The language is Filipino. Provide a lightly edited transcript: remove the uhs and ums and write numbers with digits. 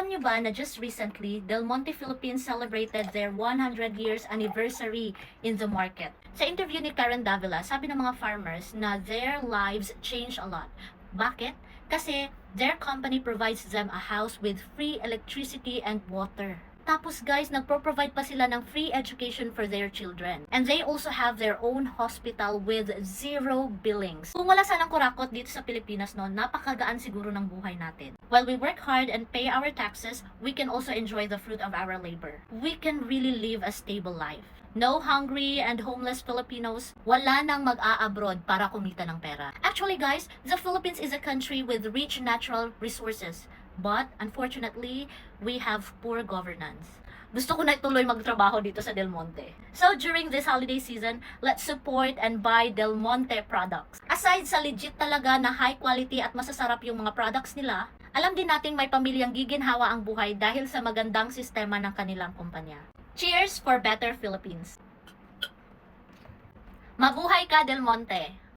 Alam nyo ba na just recently, Del Monte Philippines celebrated their 100 years anniversary in the market? Sa interview ni Karen Davila, sabi ng mga farmers na their lives changed a lot. Bakit? Kasi their company provides them a house with free electricity and water. Tapos guys, nagpro-provide pa sila ng free education for their children. And they also have their own hospital with zero billings. Kung wala sanang kurakot dito sa Pilipinas noon, napakagaan siguro ng buhay natin. While we work hard and pay our taxes, we can also enjoy the fruit of our labor. We can really live a stable life. No hungry and homeless Filipinos. Wala nang mag-a-abroad para kumita ng pera. Actually guys, the Philippines is a country with rich natural resources. But, unfortunately, we have poor governance. Gusto ko na ituloy magtrabaho dito sa Del Monte. So, during this holiday season, let's support and buy Del Monte products. Aside sa legit talaga na high quality at masasarap yung mga products nila, alam din nating may pamilyang giginhawa ang buhay dahil sa magandang sistema ng kanilang kumpanya. Cheers for better Philippines! Mabuhay ka, Del Monte!